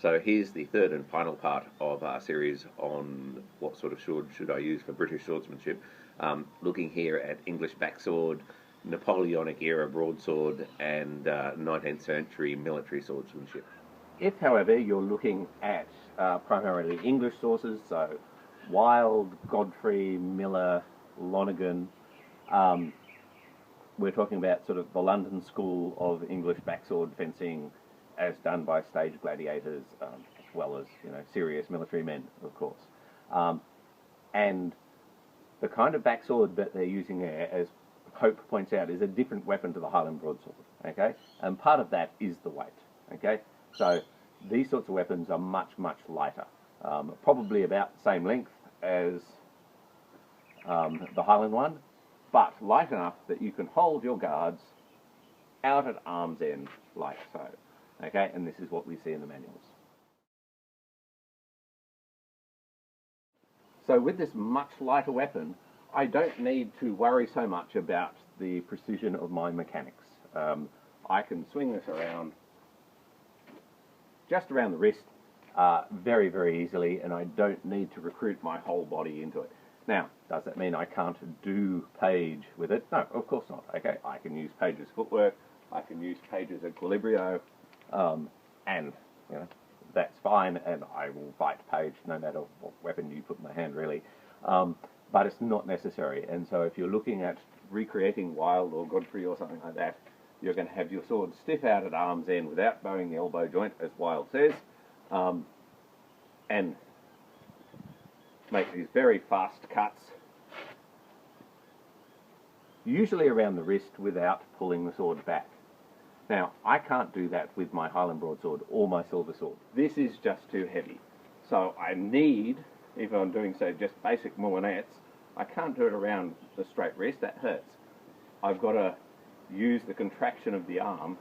So here's the third and final part of our series on what sort of sword should I use for British swordsmanship. Looking here at English Backsword, Napoleonic era broadsword, and 19th century military swordsmanship. If, however, you're looking at primarily English sources, so Wilde, Godfrey, Miller, Lonergan, we're talking about sort of the London school of English backsword fencing as done by stage gladiators, as well as, serious military men, of course. And the kind of backsword that they're using there, as Hope points out, is a different weapon to the Highland broadsword, okay? And part of that is the weight, okay? So these sorts of weapons are much, much lighter, probably about the same length as the Highland one, but light enough that you can hold your guards out at arm's end like so. Okay, and this is what we see in the manuals. So with this much lighter weapon, I don't need to worry so much about the precision of my mechanics. I can swing this around, just around the wrist, very, very easily, and I don't need to recruit my whole body into it. Now, does that mean I can't do page with it? No, of course not. Okay, I can use Page's footwork, I can use Page's equilibrio, and that's fine, and I will fight Page no matter what weapon you put in my hand, really. But it's not necessary, and so if you're looking at recreating Wilde or Godfrey or something like that, you're going to have your sword stiff out at arm's end without bowing the elbow joint, as Wilde says, and make these very fast cuts, usually around the wrist without pulling the sword back. Now, I can't do that with my Highland broadsword or my silver sword. This is just too heavy. So I need, if I'm doing, say, just basic moulinettes, I can't do it around the straight wrist, that hurts. I've got to use the contraction of the arm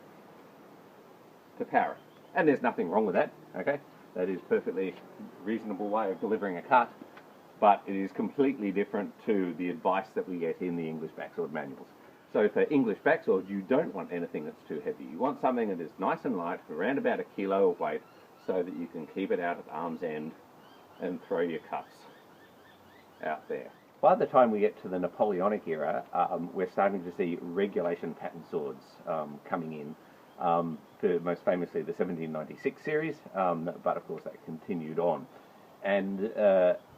to power it. And there's nothing wrong with that, okay? That is a perfectly reasonable way of delivering a cut, but it is completely different to the advice that we get in the English backsword manuals. So for English backsword, you don't want anything that's too heavy. You want something that is nice and light, around about 1 kilo of weight, so that you can keep it out at arm's end and throw your cuts out there. By the time we get to the Napoleonic era, we're starting to see regulation pattern swords coming in, most famously the 1796 series, but of course that continued on. And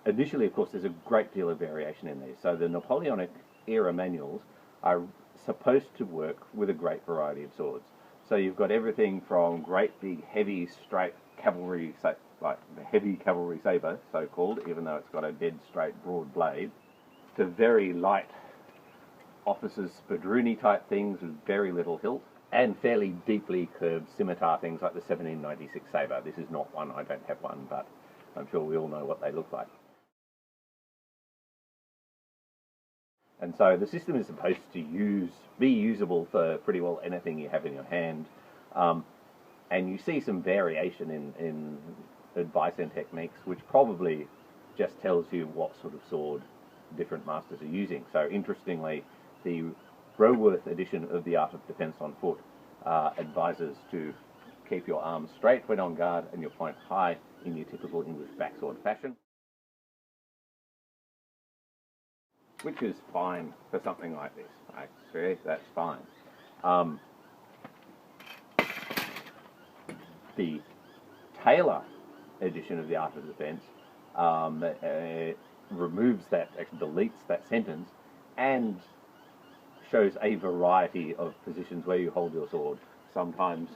initially, of course, there's a great deal of variation in these. So the Napoleonic era manuals are supposed to work with a great variety of swords. So you've got everything from great big heavy straight cavalry, like the heavy cavalry sabre, so-called, even though it's got a dead straight broad blade, to very light officers' spadruni type things with very little hilt, and fairly deeply curved scimitar things like the 1796 sabre. This is not one, I don't have one, but I'm sure we all know what they look like. And so the system is supposed to be usable for pretty well anything you have in your hand. And you see some variation in advice and techniques, which probably just tells you what sort of sword different masters are using. So interestingly, the Roworth edition of The Art of Defence on Foot advises to keep your arms straight when on guard and your point high in your typical English backsword fashion, which is fine for something like this. Actually, that's fine. The Taylor edition of The Art of Defence removes that, actually deletes that sentence, and shows a variety of positions where you hold your sword, sometimes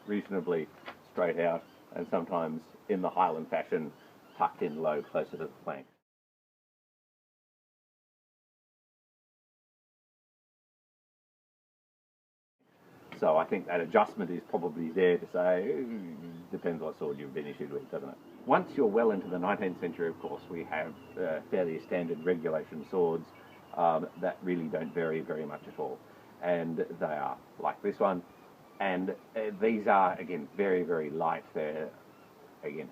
reasonably straight out, and sometimes in the Highland fashion, tucked in low, closer to the flank. So I think that adjustment is probably there to say, depends what sword you've been issued with, doesn't it? Once you're well into the 19th century, of course, we have fairly standard regulation swords that really don't vary very much at all. And they are like this one. And these are, again, very, very light. They're, again,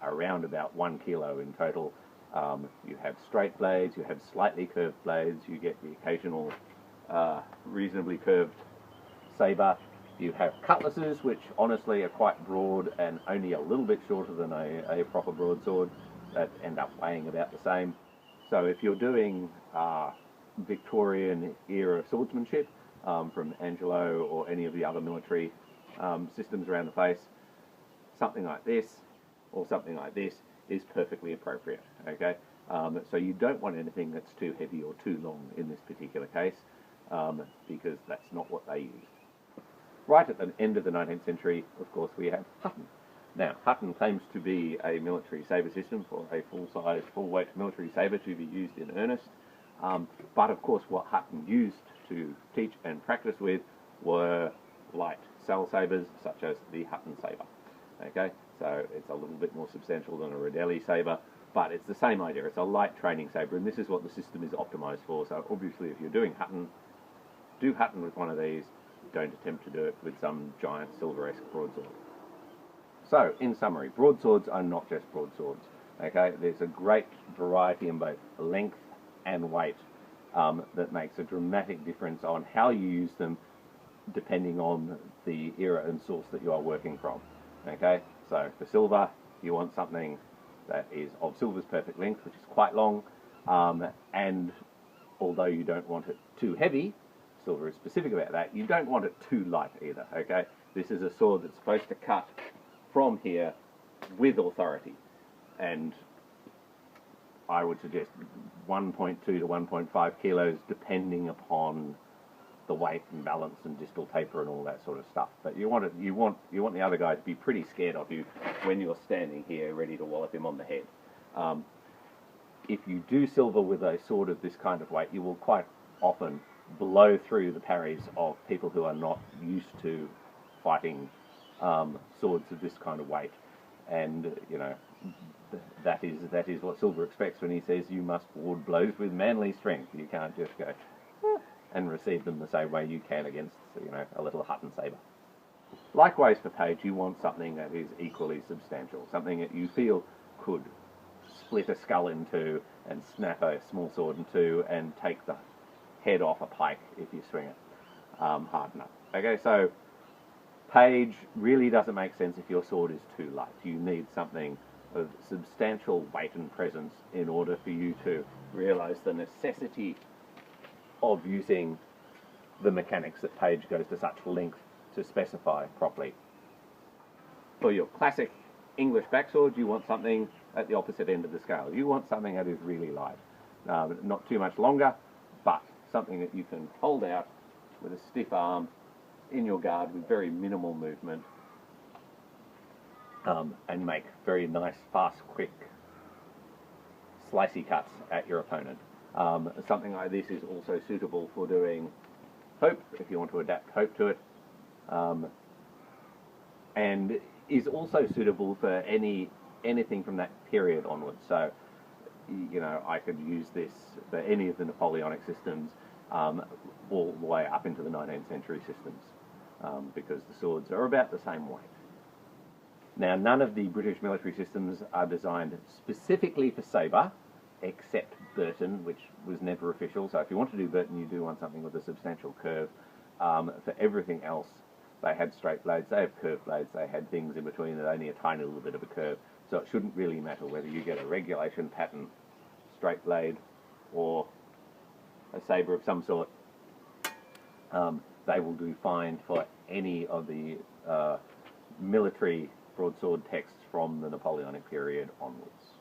around about 1 kilo in total. You have straight blades, you have slightly curved blades, you get the occasional reasonably curved sabre, You have cutlasses, which honestly are quite broad and only a little bit shorter than a proper broadsword, that end up weighing about the same. So if you're doing Victorian era swordsmanship from Angelo or any of the other military systems around the place, something like this or something like this is perfectly appropriate. Okay, so you don't want anything that's too heavy or too long in this particular case, because that's not what they used. Right at the end of the 19th century, of course, we have Hutton. Now, Hutton claims to be a military sabre system for a full-size, full-weight military sabre to be used in earnest. But of course, what Hutton used to teach and practice with were light saddle sabres, such as the Hutton sabre. Okay, so it's a little bit more substantial than a Rodelli sabre, but it's the same idea. It's a light training sabre, and this is what the system is optimized for. So obviously, if you're doing Hutton, do Hutton with one of these. Don't attempt to do it with some giant silver-esque broadsword. So, in summary, broadswords are not just broadswords. Okay, there's a great variety in both length and weight that makes a dramatic difference on how you use them, depending on the era and source that you are working from. Okay, so for silver, you want something that is of silver's perfect length, which is quite long, and although you don't want it too heavy, silver is specific about that, you don't want it too light either. Okay, this is a sword that's supposed to cut from here with authority, and I would suggest 1.2 to 1.5 kilos, depending upon the weight and balance and distal taper and all that sort of stuff. But you want the other guy to be pretty scared of you when you're standing here ready to wallop him on the head. If you do silver with a sword of this kind of weight, you will quite often blow through the parries of people who are not used to fighting swords of this kind of weight, and you know that is what Silver expects when he says you must ward blows with manly strength. You can't just go and receive them the same way you can against, you know, a little Hutton sabre. Likewise for Page, you want something that is equally substantial, something that you feel could split a skull in two and snap a small sword in two and take the head off a pike if you swing it hard enough. Okay, so Page really doesn't make sense if your sword is too light. You need something of substantial weight and presence in order for you to realize the necessity of using the mechanics that Page goes to such length to specify properly. For your classic English backsword, you want something at the opposite end of the scale. You want something that is really light, not too much longer, but something that you can hold out with a stiff arm in your guard with very minimal movement, and make very nice, fast, quick, slicey cuts at your opponent. Something like this is also suitable for doing hope, if you want to adapt hope to it, and is also suitable for anything from that period onwards. So, you know, I could use this for any of the Napoleonic systems, all the way up into the 19th century systems, because the swords are about the same weight. Now, none of the British military systems are designed specifically for sabre, except Burton, which was never official. So if you want to do Burton, you do want something with a substantial curve. For everything else, they had straight blades, they have curved blades, they had things in between that only a tiny little bit of a curve. So it shouldn't really matter whether you get a regulation pattern straight blade or a sabre of some sort. They will do fine for any of the military broadsword texts from the Napoleonic period onwards.